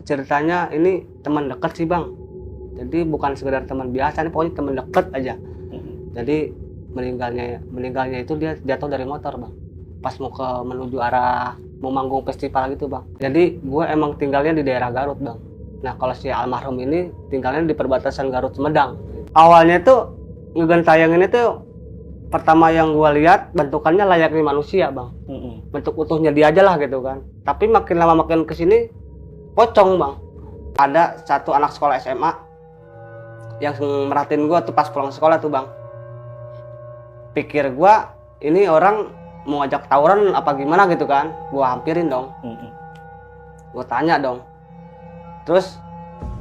ceritanya ini teman dekat sih bang. Jadi bukan sekedar teman biasa, nih pokoknya teman dekat aja. Jadi meninggalnya itu dia jatuh dari motor bang. Pas menuju arah mau manggung festival gitu bang. Jadi gue emang tinggalnya di daerah Garut bang. Nah kalau si almarhum ini tinggalnya di perbatasan Garut Sumedang. Awalnya tuh ngegentayangan itu pertama yang gue lihat bentukannya layaknya manusia bang. Bentuk utuhnya dia aja lah gitu kan. Tapi makin lama makin kesini pocong bang. Ada satu anak sekolah SMA yang merhatiin gue tuh pas pulang sekolah tuh bang. Pikir gue ini orang mau ajak tawuran apa gimana gitu kan. Gue hampirin dong. Gue tanya dong. Terus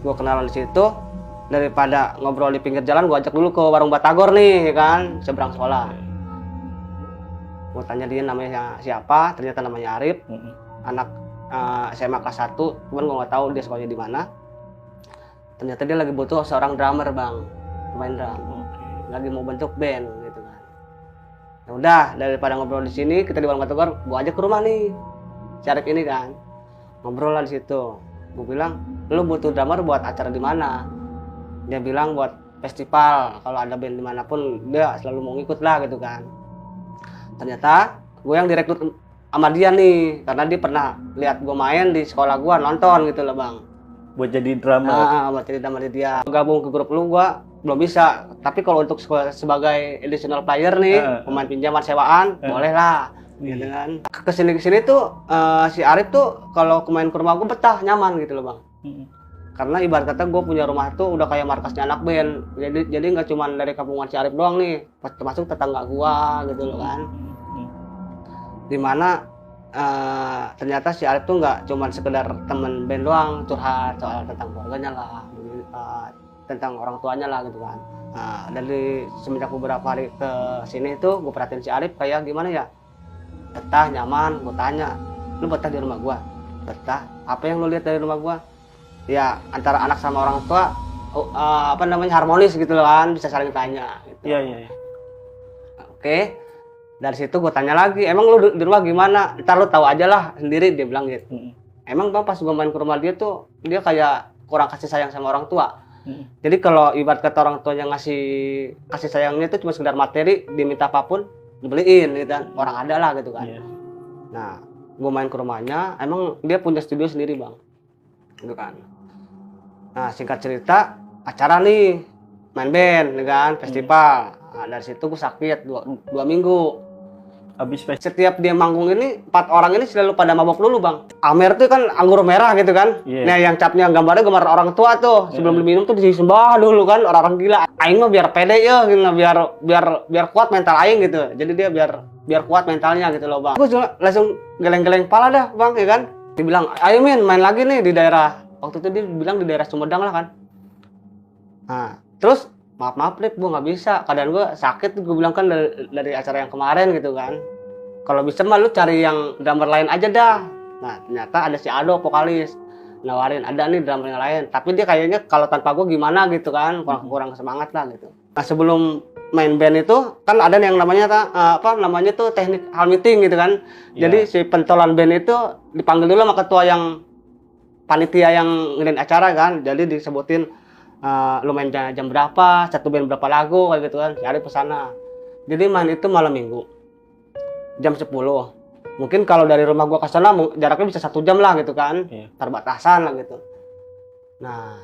gue kenalan di situ. Daripada ngobrol di pinggir jalan, gue ajak dulu ke warung Batagor nih kan, seberang sekolah. Gue tanya dia namanya siapa, ternyata namanya Arif. Anak SMA kelas 1, cuman gue nggak tahu dia sekolahnya di mana. Ternyata dia lagi butuh seorang drummer bang, pemain drum. Lagi mau bentuk band gitu kan. Nah, udah daripada ngobrol di sini, kita di warung Batagor, gue ajak ke rumah nih, si Arif ini kan. Ngobrol lah di situ. Gue bilang, lu butuh drummer buat acara di mana? Dia bilang buat festival, kalau ada band dimanapun dia selalu mau ngikut lah gitu kan. Ternyata gue yang direkrut sama dia nih, karena dia pernah lihat gue main di sekolah gue, nonton gitu loh bang. Buat jadi drummer? Buat jadi drummer dia. Gabung ke grup lu gue belum bisa, tapi kalau untuk sebagai additional player nih, pemain pinjaman sewaan, boleh lah. Gitu kan. Kesini tuh si Arif tuh kalau main ke rumah gue betah, nyaman gitu loh bang. Karena ibarat kata gue punya rumah tuh udah kayak markasnya anak band. Jadi nggak cuma dari kampungan si Arif doang nih, termasuk tetangga gue gitu loh kan. Dimana ternyata si Arif tuh nggak cuma sekedar temen band doang, curhat soal tentang keluarganya lah, tentang orang tuanya lah gitu kan. Dari semenjak beberapa hari ke sini tuh gue perhatiin si Arif kayak gimana ya, betah, nyaman. Gue tanya, lu betah di rumah gue? Betah. Apa yang lu lihat dari rumah gue? Ya antara anak sama orang tua harmonis gitu loh kan, bisa saling tanya gitu. Iya. Oke. Dari situ gue tanya lagi, emang lu di rumah gimana? Ntar lu tahu aja lah sendiri, dia bilang gitu. Emang bang pas gue main ke rumah dia tuh dia kayak kurang kasih sayang sama orang tua. Jadi kalau ibarat kata orang tua yang ngasih kasih sayangnya itu cuma sekedar materi, diminta apapun dibeliin gitu kan. Orang ada lah gitu kan. Nah gue main ke rumahnya, emang dia punya studio sendiri bang gitu kan. Nah singkat cerita, acara nih main band kan, festival. Nah, dari situ gue sakit 2 minggu. Setiap dia manggung ini 4 orang ini selalu pada mabok dulu bang. Amer tuh kan anggur merah gitu kan. Nah yang capnya gambar orang tua tuh. Sebelum diminum tuh disembah dulu kan, orang-orang gila. Aing mah biar pede ya gitu, biar kuat mental aing gitu. Jadi dia biar kuat mentalnya gitu loh bang. Gue langsung geleng-geleng kepala dah bang ya kan. Dibilang, ayo Min main lagi nih di daerah. Waktu itu dia bilang di daerah Sumedang lah kan. Nah terus maaf Rip, gue nggak bisa, keadaan gue sakit. Gue bilang kan dari acara yang kemarin gitu kan, kalau bisa mah lu cari yang drummer lain aja dah. Nah ternyata ada si Ado vokalis nawarin, ada nih drummer yang lain, tapi dia kayaknya kalau tanpa gue gimana gitu kan, kurang semangat lah gitu. Nah sebelum main band itu kan ada yang namanya tuh teknik hall meeting gitu kan. Jadi si pentolan band itu dipanggil dulu sama ketua yang panitia yang ngadain acara kan. Jadi disebutin lu main jam berapa, satu band berapa lagu kayak gitu kan. Cari pesana. Jadi main itu malam minggu jam 10. Mungkin kalau dari rumah gua ke sana jaraknya bisa 1 jam lah gitu kan. Perbatasan lah gitu. Nah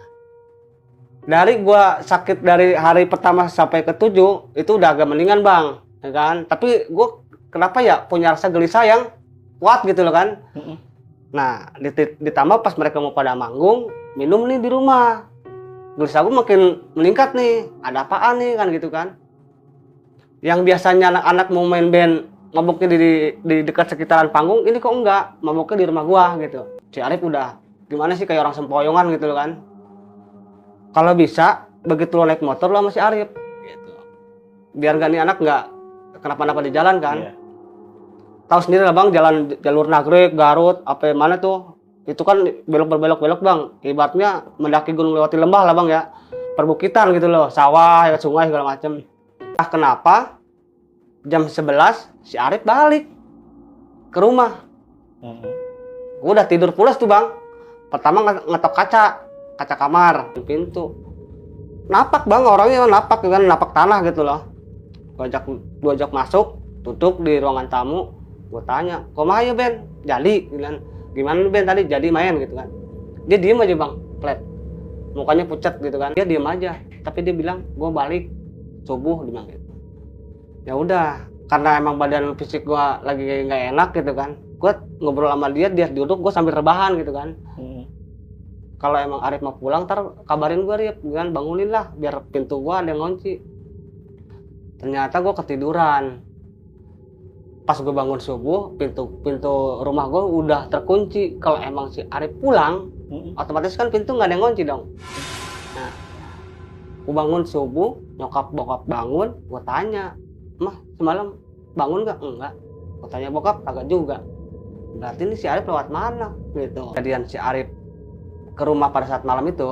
dari gua sakit dari hari pertama sampai ke-7 itu udah agak mendingan bang ya kan. Tapi gua kenapa ya punya rasa gelisah yang kuat gitu loh kan. Nah ditambah pas mereka mau pada manggung, minum nih di rumah, gelisah gue makin meningkat nih. Ada apaan nih kan gitu kan. Yang biasanya anak-anak mau main band mabuknya di dekat sekitaran panggung, ini kok enggak, mabuknya di rumah gua gitu. Si Arif udah gimana sih, kayak orang sempoyongan gitu loh kan. Kalau bisa begitu lo naik motor lo sama si Arif gitu, biar gak nih anak nggak kenapa-napa di jalan kan. Tahu sendiri lah bang, jalur Nagrek, Garut, apa mana tuh, itu kan belok bang, ibaratnya mendaki gunung lewati lembah lah bang ya, perbukitan gitu loh, sawah, ya, sungai segala macem. Nah kenapa jam 11 si Arif balik ke rumah. Gue udah tidur pulas tuh bang, Pertama ngetok kaca kamar, pintu. Napak bang, orangnya napak kan, napak tanah gitu loh. Gua ajak masuk, duduk di ruangan tamu. Gua tanya, kok main ya Ben? Jadi, gimana Ben tadi jadi main gitu kan? Dia diem aja bang, flat. Mukanya pucat gitu kan. Dia diem aja, tapi dia bilang, gua balik subuh, dia bilang gitu. Ya udah, karena emang badan fisik gua lagi nggak enak gitu kan. Gua ngobrol sama dia duduk, gua sambil rebahan gitu kan. Kalau emang Arif mau pulang, ntar kabarin gue Rip, kan bangunin lah, biar pintu gue ada yang ngunci. Ternyata gue ketiduran. Pas gue bangun subuh, pintu rumah gue udah terkunci. Kalau emang si Arif pulang, otomatis kan pintu nggak ada yang ngunci dong. Nah, gue bangun subuh, nyokap bokap bangun, gue tanya, Mah semalam bangun nggak? Enggak. Gue tanya bokap, agak juga. Berarti ini si Arif lewat mana? Gitu. Kejadian si Arif ke rumah pada saat malam itu,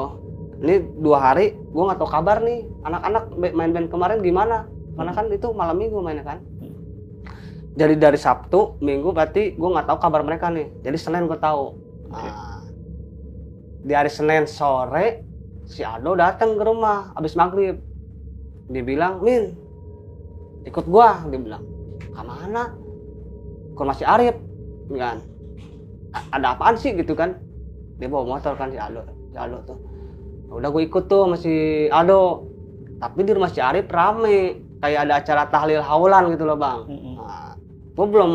ini 2 hari gue nggak tahu kabar nih anak-anak main band kemarin gimana, karena kan itu malam minggu mainnya kan. Jadi dari Sabtu Minggu berarti gue nggak tahu kabar mereka nih, jadi Senin gue tahu. Di hari Senin sore si Aldo datang ke rumah abis maghrib, dia bilang, Min ikut gua, dia bilang, kemana? Ke rumah si Arif kan, ada apaan sih gitu kan. Dia bawa motor kan si Aldo tuh. Udah gue ikut tuh sama si Aldo. Tapi di rumah si Arif rame, kayak ada acara tahlil haulan gitu loh bang. Nah, gue belum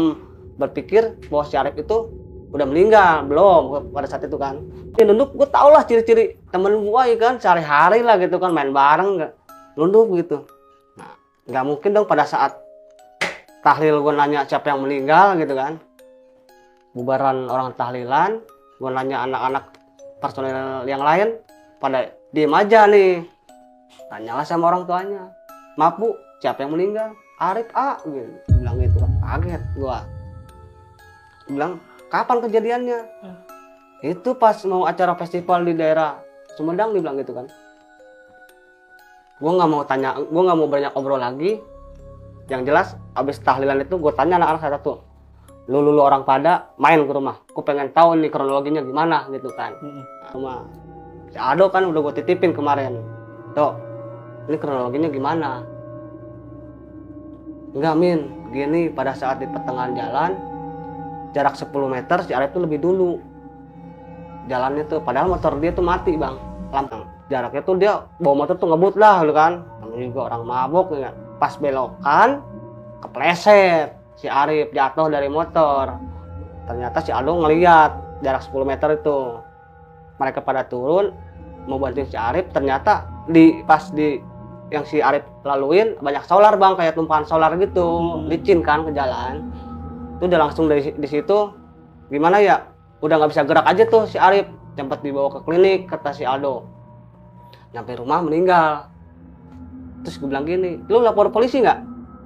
berpikir bahwa si Arif itu udah meninggal, belum pada saat itu kan. Dia nunduk, gue tau lah ciri-ciri temen gue ya kan, sehari-hari lah gitu kan, main bareng nggak, nunduk gitu. Nah, nggak mungkin dong pada saat tahlil gue nanya siapa yang meninggal gitu kan. Bubaran orang tahlilan, gue nanya anak-anak personel yang lain pada diem aja nih. Tanyalah sama orang tuanya, maaf bu, siapa yang meninggal? Arif A gitu. Bilang gitu kan, kaget gue. Bilang, kapan kejadiannya? Itu pas mau acara festival di daerah Sumedang, dibilang gitu kan. Gue nggak mau tanya, gue nggak mau banyak ngobrol lagi. Yang jelas abis tahlilan itu gue tanya anak-anak satu, lu orang pada main ke rumah, aku pengen tahu nih kronologinya gimana gitu kan. Sama si Ado kan udah gue titipin kemarin, tuh ini kronologinya gimana. Enggak Min, gini, pada saat di pertengahan jalan jarak 10 meter si Arif tuh lebih dulu jalannya tuh, padahal motor dia tuh mati bang, lampang jaraknya tuh dia bawa motor tuh ngebut lah gitu kan, namanya juga orang mabuk ya. Pas belokan kepleset, si Arif jatuh dari motor. Ternyata si Aldo ngeliat jarak 10 meter itu. Mereka pada turun mau bantuin si Arif. Ternyata pas yang si Arif laluin banyak solar bang, kayak tumpahan solar gitu, licin kan ke jalan. Itu udah langsung di situ gimana ya, udah nggak bisa gerak aja tuh si Arif. Sempat dibawa ke klinik kata si Aldo. Nyampe rumah meninggal. Terus gue bilang gini, lu lapor polisi nggak?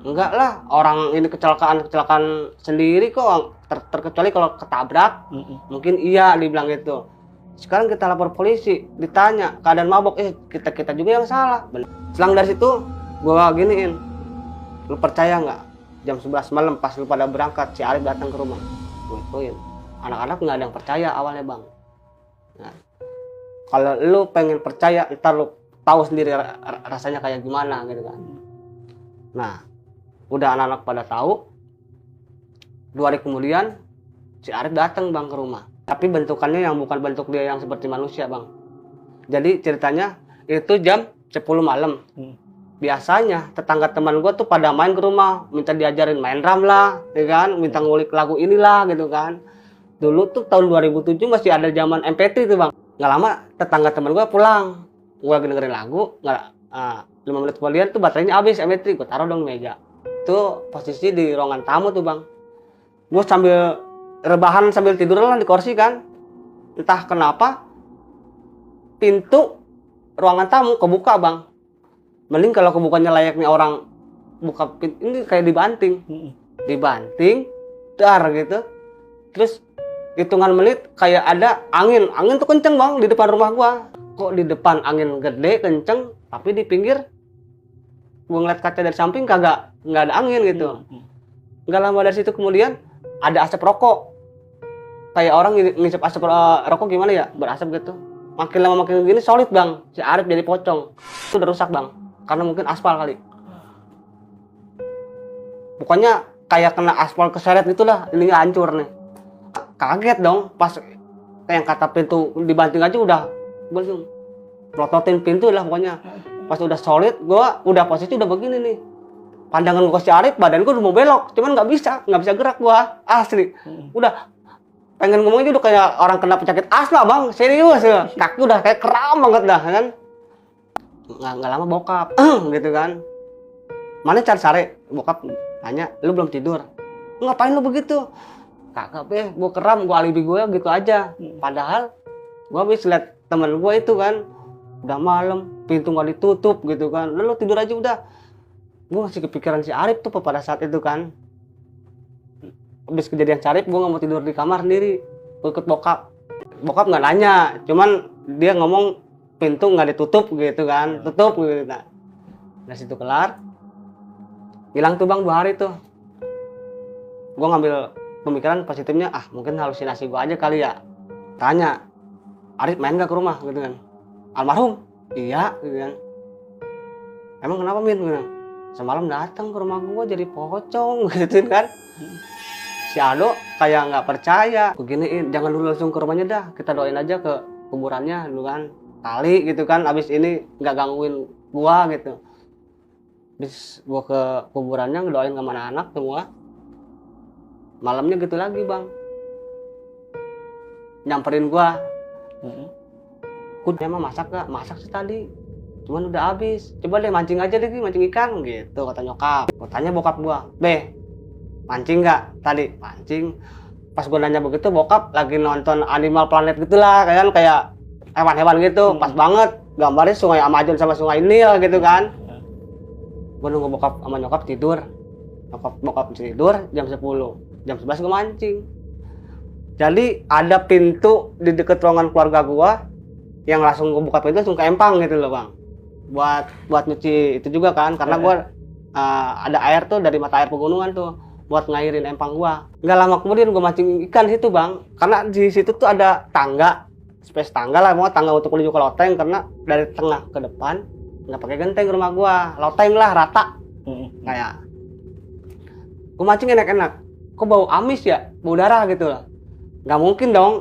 Enggak lah, orang ini kecelakaan sendiri kok, terkecuali kalau ketabrak, mungkin iya, dibilang gitu. Sekarang kita lapor polisi, ditanya keadaan mabok, kita juga yang salah. Selang dari situ, gua giniin, lu percaya nggak? Jam 11 malam pas lu pada berangkat, si Arif datang ke rumah, gue ituin. Anak-anak nggak ada yang percaya awalnya bang. Nah, kalau lu pengen percaya, ntar lu tahu sendiri rasanya kayak gimana gitu kan. Nah, udah anak-anak pada tahu. 2 hari kemudian si Arif datang bang ke rumah, tapi bentukannya yang bukan bentuk dia yang seperti manusia bang. Jadi ceritanya itu jam 10 malam. Biasanya tetangga teman gue tuh pada main ke rumah, minta diajarin main drum lah, ya kan, minta ngulik lagu inilah gitu kan. Dulu tuh tahun 2007 masih ada zaman MP3 tuh bang. Nggak lama tetangga teman gue pulang, gue lagi dengerin lagu, 5 menit kemudian tuh baterainya habis MP3, gue taruh dong di meja. Itu posisi di ruangan tamu tuh bang. Gue sambil rebahan sambil tidur lah di kursi kan. Entah kenapa pintu ruangan tamu kebuka bang. Mending kalau kebukanya layaknya orang buka pintu, ini kayak dibanting. Dibanting, dar gitu. Terus hitungan menit kayak ada angin tuh kenceng bang di depan rumah gua. Kok di depan angin gede kenceng, tapi di pinggir gua ngeliat kaca dari samping nggak ada angin gitu. Nggak lama dari situ kemudian ada asap rokok kayak orang ngisep asap rokok gimana ya, berasap gitu. Makin lama makin gini solid bang, si Arif jadi pocong. Itu udah rusak bang, karena mungkin aspal kali. Pokoknya kayak kena aspal keseret gitulah, ini hancur nih. Kaget dong, pas kayak kata pintu dibanting aja udah gue prototin pintu lah pokoknya. Pas udah solid, gue udah posisi udah begini nih. Pandangan gue ke si Arif, badan gue udah mau belok, cuman nggak bisa gerak gue, asli. Udah pengen ngomong itu udah kayak orang kena penyakit asma bang, serius ya. Kaki udah kayak kram banget dah kan. Nggak lama bokap, gitu kan. Mana cari bokap tanya, lu belum tidur? Ngapain lu begitu? Kagak be, gue keram, gue alibi gue gitu aja. Padahal gue habis liat temen gue itu kan, udah malam, pintu nggak ditutup gitu kan. Lu tidur aja udah. Gue masih kepikiran si Arif tuh pada saat itu kan. Habis kejadian si Arif, gue nggak mau tidur di kamar sendiri. Gue ikut bokap. Bokap nggak nanya, cuman dia ngomong pintu nggak ditutup gitu kan, tutup gitu. Nah, dari situ kelar. Hilang tuh bang 2 hari tuh. Gue ngambil pemikiran positifnya, mungkin halusinasi gue aja kali ya. Tanya, Arif main gak ke rumah gitu kan. Almarhum? Iya gitu kan. Emang kenapa Min? Gitu. Semalam datang ke rumah gue jadi pocong gitu kan. Si Aldo kayak nggak percaya. Beginiin, jangan dulu langsung ke rumahnya dah. Kita doain aja ke kuburannya dulu kan. Kali gitu kan, abis ini nggak gangguin gua gitu. Abis gua ke kuburannya ngedoain sama anak-anak semua. Malamnya gitu lagi bang. Nyamperin gua. Emang masak gak? Masak sih tadi. Cuman udah habis. Coba deh mancing aja deh, mancing ikan gitu kata nyokap. Gua tanya bokap gua, "Be, mancing gak tadi?" Mancing. Pas gua nanya begitu, bokap lagi nonton Animal Planet gitulah, kayak hewan-hewan gitu. Pas banget gambarnya sungai Amazon sama sungai Nil gitu kan. Gua nunggu bokap sama nyokap tidur. Bokap tidur jam 10. Jam 11 gua mancing. Jadi ada pintu di deket ruangan keluarga gua yang langsung gua buka pintu langsung ke empang gitu loh bang. Buat nyuci itu juga kan, karena gua ada air tuh dari mata air pegunungan tuh buat ngairin empang gua. Nggak lama kemudian gua mancing ikan situ bang, karena di situ tuh ada tangga, space tangga lah, mau tangga untuk menuju ke loteng, karena dari tengah ke depan nggak pakai genteng ke rumah gua, loteng lah rata. Kayak gua mancing enak-enak, kok bau amis ya, bau darah gitu loh. Nggak mungkin dong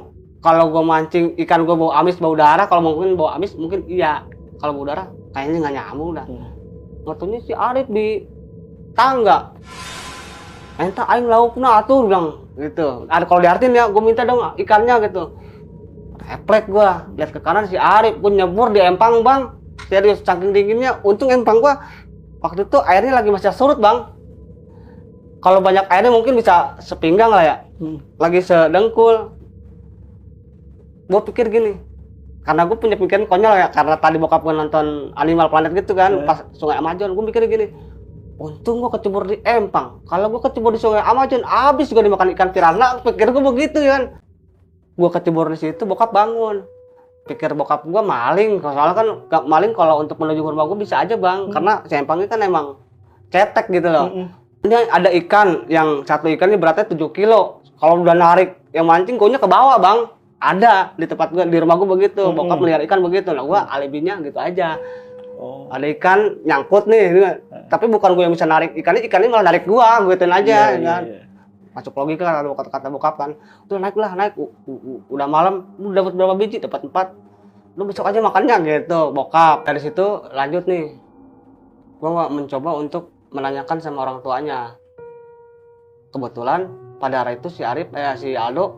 kalau gua mancing ikan gua bau amis bau darah. Kalau mungkin bau amis mungkin iya, kalau bau darah kayaknya nggak nyambung dah. Ngotonya si Arif di tangga. Entah aing laukna atuh bilang gitu. Ada kalau diartin ya, gue minta dong ikannya gitu. Refleks gue lihat ke kanan si Arif, gue nyebur di empang bang. Serius saking dinginnya, untung empang gue waktu itu airnya lagi masih surut bang. Kalau banyak airnya mungkin bisa sepinggang lah ya, lagi sedengkul. Gue pikir gini, karena gue punya pikiran konyol ya, karena tadi bokap gue nonton Animal Planet gitu kan, pas sungai Amazon, gue mikirnya gini. Untung gue kecebur di empang. Kalau gue kecebur di sungai Amazon, abis gue dimakan ikan piranha. Pikir gue begitu kan. Gue kecebur di situ, bokap bangun. Pikir bokap gue maling. Soalnya kan maling kalau untuk menuju rumah gue bisa aja bang. Karena si empangnya kan emang cetek gitu loh. Ini ada ikan, yang satu ikannya beratnya 7 kilo. Kalau udah narik yang mancing, gue ke bawah bang. Ada di tempat gue, di rumah gue begitu. Bokap melihara ikan begitu. Nah gue alibinya gitu aja. Ada ikan nyangkut nih, tapi bukan gue yang bisa narik ikannya malah narik gua, gue gituin aja, kan. Masuk logika kan, ada kata-kata bokap kan. Tuh naik. Udah malam, lu dapat berapa biji? Dapat 4. Lu besok aja makannya gitu, bokap. Dari situ lanjut nih, gua mencoba untuk menanyakan sama orang tuanya. Kebetulan pada hari itu si Aldo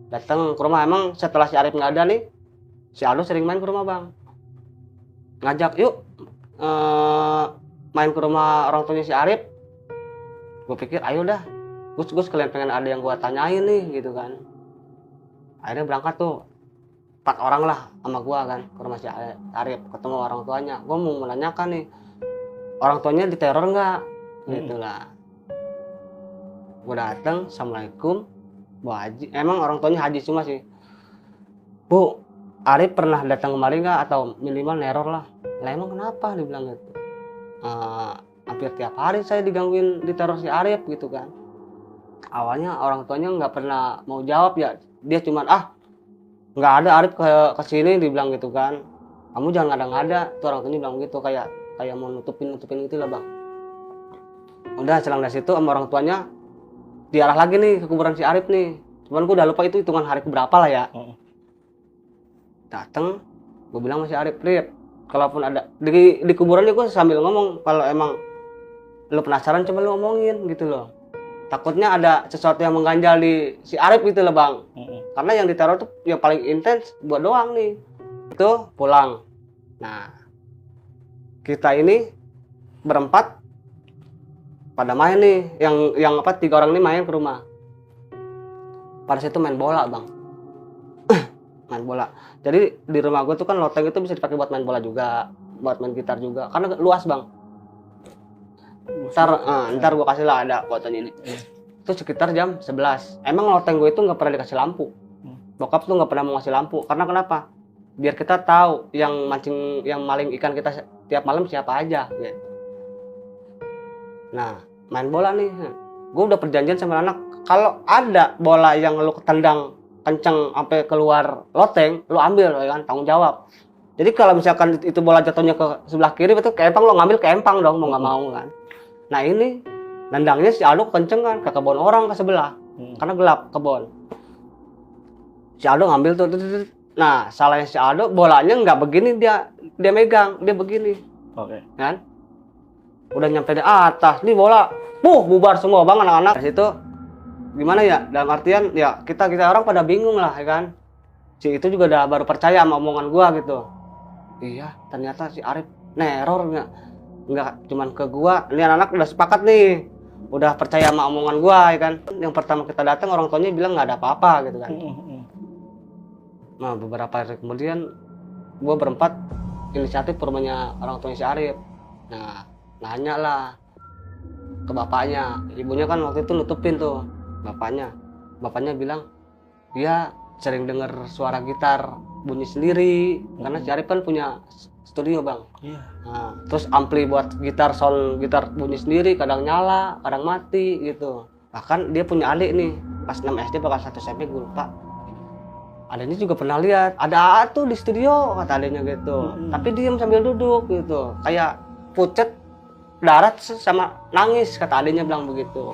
datang ke rumah. Emang setelah si Arif nggak ada nih, si Aldo sering main ke rumah bang. Ngajak yuk main ke rumah orang tuanya si Arif. Gue pikir ayo dah, gue sekalian pengen ada yang gue tanyain nih gitu kan. Akhirnya berangkat tuh 4 orang lah sama gue kan ke rumah si Arif, ketemu orang tuanya. Gue mau menanyakan nih, orang tuanya diteror nggak gitu lah. Gue datang, assalamualaikum Bu Haji. Emang orang tuanya Haji semua sih. Bu, Arif pernah datang kemari nggak, atau minimal neror lah. Lah emang kenapa dibilang gitu. Hampir tiap hari saya digangguin, diteror si Arif gitu kan. Awalnya orang tuanya nggak pernah mau jawab ya, Dia cuman nggak ada Arif ke sini, dibilang gitu kan. Kamu jangan ngada-ngada, tuh orang tuanya bilang gitu, kayak mau nutupin gitu lah bang. Udah selang dari situ sama orang tuanya diarah lagi nih ke kuburan si Arif nih. Cuman gue udah lupa itu hitungan hari keberapa lah ya. Dateng, gue bilang sama si Arif, Rip, kalaupun ada di kuburannya, gue sambil ngomong, kalau emang lu penasaran coba lu ngomongin gitu loh. Takutnya ada sesuatu yang mengganjal di si Arif gitu loh bang. Karena yang diteror tuh yang paling intens buat doang nih. Itu pulang. Nah, kita ini berempat pada main nih, yang 3 orang ini main ke rumah. Pada situ main bola bang. Main bola. Jadi di rumah gue tuh kan loteng itu bisa dipakai buat main bola juga, buat main gitar juga, karena luas bang. Ntar gue kasih lah, ada fotonya ini. Itu sekitar jam 11. Emang loteng gue itu nggak pernah dikasih lampu. Bokap tuh nggak pernah mau ngasih lampu. Karena kenapa? Biar kita tahu yang maling ikan kita tiap malam siapa aja. Gitu. Nah, main bola nih. Gue udah perjanjian sama anak, kalau ada bola yang lu ketendang kenceng sampai keluar loteng, lu ambil ya kan, tanggung jawab. Jadi kalau misalkan itu bola jatuhnya ke sebelah kiri, betul ke empang, lu ngambil ke empang dong, mau nggak mau kan. Nah ini nendangnya si Aldo kenceng kan ke kebun orang ke sebelah, karena gelap kebun. Si Aldo ngambil tuh. Nah salahnya si Aldo, bolanya nggak begini, dia megang, dia begini. Oke. Kan? Udah nyampe di atas, nih bola, bubar semua bang anak-anak. Dari situ gimana ya? Dalam artian ya kita orang pada bingung lah ya kan. Si itu juga udah baru percaya sama omongan gua gitu. Iya, ternyata si Arif neror nggak cuman ke gua. Ini anak-anak udah sepakat nih, udah percaya sama omongan gua ya kan. Yang pertama kita datang orang tuanya bilang nggak ada apa-apa gitu kan. Nah beberapa hari kemudian gua berempat inisiatif ke rumahnya orang tuanya si Arif. Nah nanya lah ke bapaknya, ibunya kan waktu itu nutupin tuh. Bapaknya bilang dia sering dengar suara gitar bunyi sendiri, karena si Arif kan punya studio bang. Iya. Nah, terus ampli buat gitar, sound gitar bunyi sendiri, kadang nyala, kadang mati gitu. Bahkan dia punya adik nih, pas 6 SD atau kelas 1 SMP gue lupa. Adiknya juga pernah lihat, ada tuh di studio kata adiknya gitu. Tapi diem sambil duduk gitu, kayak pucet darat sama nangis kata adiknya bilang begitu.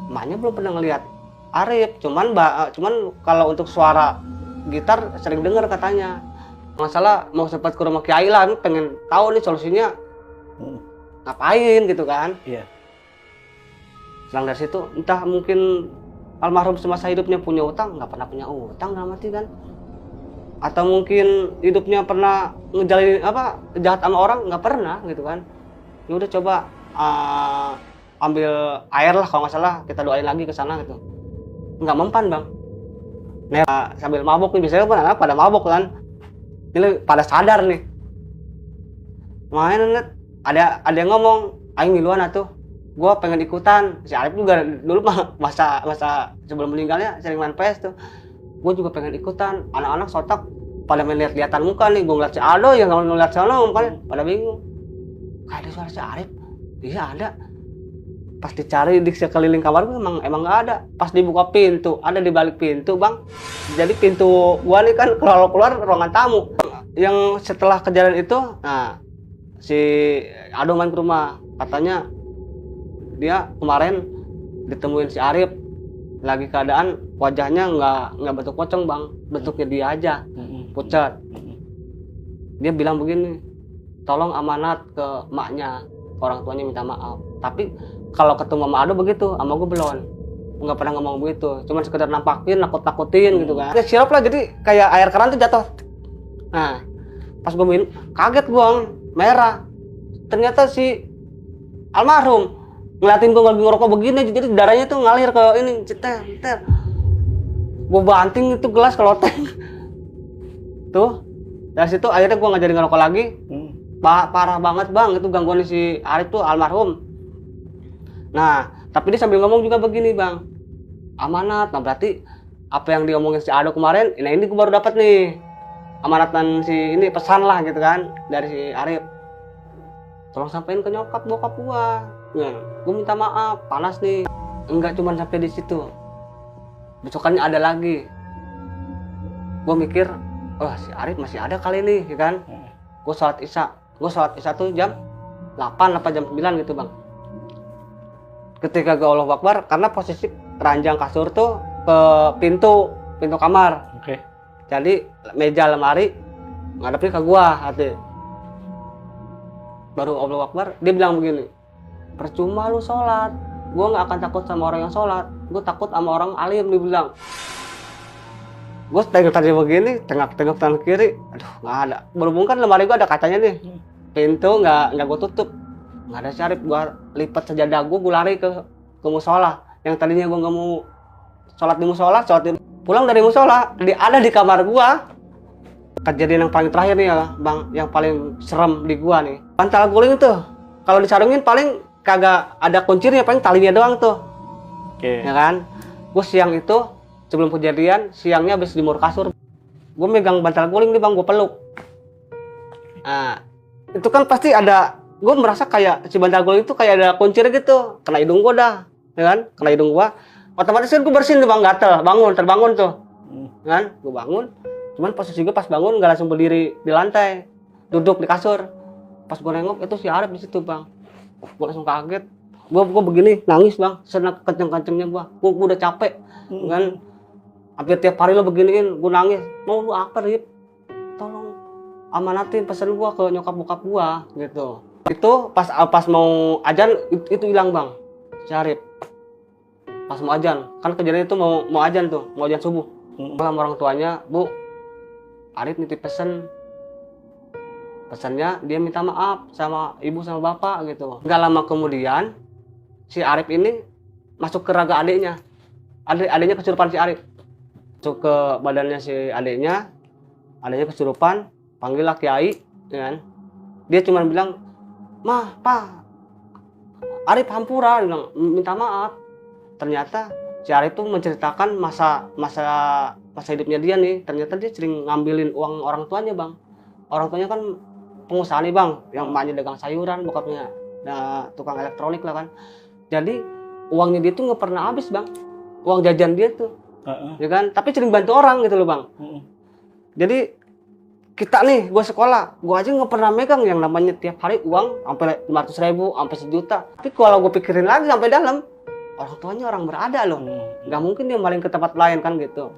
Emaknya belum pernah ngelihat Arif, cuman kalau untuk suara gitar sering dengar katanya. Masalah mau sempat ke rumah Kiai lah, pengen tahu nih solusinya ngapain gitu kan. Iya. Selang dari situ entah mungkin almarhum semasa hidupnya punya utang, nggak pernah punya utang dalam arti kan. Atau mungkin hidupnya pernah ngejalin jahat sama orang, nggak pernah gitu kan. Ya udah coba ambil air lah kalau nggak salah, kita doain lagi ke sana gitu. Nggak mempan bang. Nah sambil mabuk nih, biasanya kan anak pada mabuk kan. Ini pada sadar nih. Main ada yang ngomong, aing miluan atuh. Gua pengen ikutan. Si Arif juga dulu masa sebelum meninggalnya sering main PS tuh. Gua juga pengen ikutan. Anak-anak sotak pada main lihat-lihatan muka nih. Gua ngeliat si Aldo yang ngeliat sana pada bingung. Kayak ada suara si Arif. Iya ada. Pas dicari di sekeliling kamar gue emang nggak ada. Pas dibuka pintu, ada di balik pintu bang. Jadi pintu gua nih kan kalau keluar ruangan tamu. Yang setelah kejadian itu, nah si Aldo main ke rumah. Katanya dia kemarin ditemuin si Arif lagi keadaan wajahnya nggak bentuk pocong bang, bentuknya dia aja pucat. Dia bilang begini, tolong amanat ke emaknya, orang tuanya minta maaf. Tapi kalau ketemu sama Aldo begitu, sama gue belum, nggak pernah ngomong begitu, cuma sekedar nampakin, nakut-nakutin gitu kan. Sirup lah, jadi kayak air keran tuh jatuh. Nah pas gue minum kaget gue merah, ternyata si almarhum ngeliatin gue lagi ngerokok begini, jadi darahnya tuh ngalir ke ini, ceter. Gue banting itu gelas ke loteng. Tuh dari situ akhirnya gue nggak jadi ngerokok lagi. Parah banget bang, itu gangguan si Arif tuh almarhum. Nah tapi dia sambil ngomong juga begini bang, amanat. Nah berarti apa yang diomongin si Aldo kemarin, ini gue baru dapat nih amanatan si ini, pesan lah gitu kan dari si Arif. Tolong sampein ke nyokap bokap gua. Ya, gua minta maaf, panas nih. Enggak cuma sampai di situ. Besokannya ada lagi. Gue mikir, oh si Arif masih ada kali nih, ya kan? Gue sholat isya tuh jam 8 apa jam 9 gitu bang. Ketika gue Allahu Akbar, karena posisi ranjang kasur tuh ke pintu kamar. Oke. Jadi meja lemari ngadepin ke gua hati. Baru Allahu Akbar, dia bilang begini, percuma lu sholat, gua nggak akan takut sama orang yang sholat, gua takut sama orang alim. Dia bilang. Gue tengok tadi begini, tengok tangan kiri, aduh nggak ada. Berhubung kan lemari gua ada kacanya nih, pintu nggak gua tutup, nggak ada Syarif. Gua lipat sajadah gua lari ke musola. Yang tadinya gua nggak mau sholat di musola, pulang dari musola, dia ada di kamar gua. Kejadian yang paling terakhir nih ya bang, yang paling serem di gua nih, bantal guling tuh kalau disarungin paling kagak ada kuncinya, paling talinya doang tuh. Oke. Ya kan, gua siang itu sebelum kejadian, siangnya habis jemur kasur, gue megang bantal guling nih bang, gue peluk. Nah, itu kan pasti ada, gue merasa kayak si bantal guling itu kayak ada kuncir gitu, kena hidung gue dah, ya kan, kena hidung gue. Otomatis kan gue bersihin tuh bang, gatel, terbangun tuh, kan, gue bangun. Cuman posisi gue pas bangun nggak langsung berdiri di lantai, duduk di kasur. Pas gue nengok itu si Arif di situ bang, gue langsung kaget. Gue begini nangis bang, senang kenceng-kencengnya gue udah capek, kan. Hampir tiap hari lo beginiin, gue nangis. Mau lu apa, Rip? Tolong amanatin pesan gue ke nyokap bokap gue, gitu. Itu pas mau ajan itu hilang bang, Syarif. Pas mau ajan, kan kejadian itu mau ajan tuh, mau ajan subuh. Sama orang tuanya, Bu, Arif nitip pesannya dia minta maaf sama ibu sama bapak gitu. Gak lama kemudian si Arif ini masuk ke raga adiknya. Adiknya kesurupan si Arif. Masuk ke badannya si adiknya kesurupan, panggil lah kiai, ya kan? Dia cuma bilang, "Mah, Pak, Arif hampura," dia bilang, minta maaf. Ternyata si Arif tuh menceritakan masa hidupnya dia nih. Ternyata dia sering ngambilin uang orang tuanya bang. Orang tuanya kan pengusaha nih bang, yang emaknya dagang sayuran, bokapnya tukang elektronik lah kan. Jadi uangnya dia tuh nggak pernah habis bang, uang jajan dia tuh. Ya kan, tapi sering bantu orang gitu loh bang. Jadi kita nih, gue sekolah, gue aja nggak pernah megang yang namanya tiap hari uang sampai 500.000, sampai 1 juta. Tapi kalau gue pikirin lagi sampai dalam, orang tuanya orang berada loh, nggak mungkin dia maling ke tempat lain kan gitu.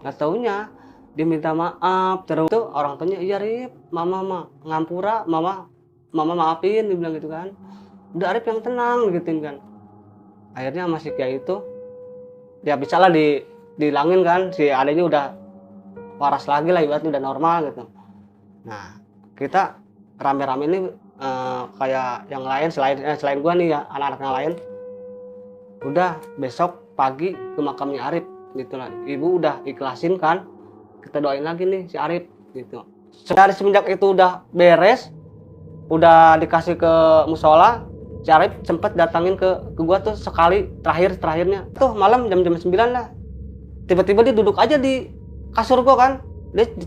Nggak taunya dia minta maaf terus tuh orang tuanya, iya Rip, mama ngampura, mama maafin, dia bilang gitu kan. Udah Arif yang tenang gituin kan. Akhirnya masih kayak itu, ya bisa lah dihilangin kan, si adanya udah waras lagi lah, ibaratnya udah normal gitu. Nah kita rame-rame ini kayak yang lain selain gua nih ya, anak-anak yang lain udah besok pagi ke makamnya Arif gitu lah. Ibu udah ikhlasin kan, kita doain lagi nih si Arif gitu. Dari semenjak itu udah beres, udah dikasih ke musola, si Arif sempet datangin ke gua tuh sekali terakhirnya tuh malam jam 9 lah. Tiba-tiba dia duduk aja di kasur gua kan.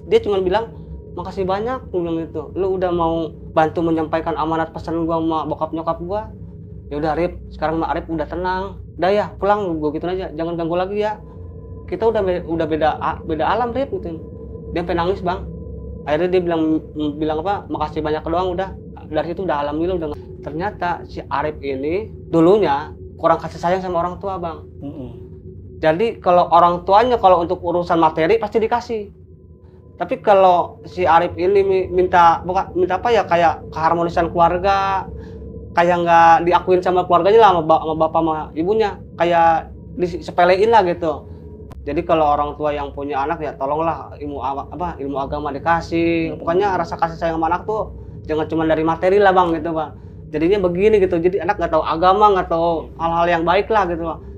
Dia cuma bilang, "Makasih banyak," gua bilang gitu. "Lu udah mau bantu menyampaikan amanat pesan gua sama bokap nyokap gua. Ya udah Arif, sekarang mah Arif udah tenang. Udah ya, pulang," gua gituin aja. "Jangan ganggu lagi ya. Kita udah beda alam, Rip," gitu. Dia sampai nangis, Bang. Akhirnya dia bilang apa? "Makasih banyak doang udah." Dari situ udah alhamdulillah udah. Ternyata si Arif ini dulunya kurang kasih sayang sama orang tua, Bang. Jadi kalau orang tuanya kalau untuk urusan materi pasti dikasih. Tapi kalau si Arif ini minta apa ya, kayak keharmonisan keluarga, kayak nggak diakuin sama keluarganya lah, sama bapak sama ibunya, kayak disepelein lah gitu. Jadi kalau orang tua yang punya anak ya tolonglah ilmu agama dikasih. Pokoknya rasa kasih sayang sama anak tuh jangan cuma dari materi lah Bang gitu Bang. Jadinya begini gitu. Jadi anak nggak tahu agama, nggak tahu hal-hal yang baik lah gitu Bang.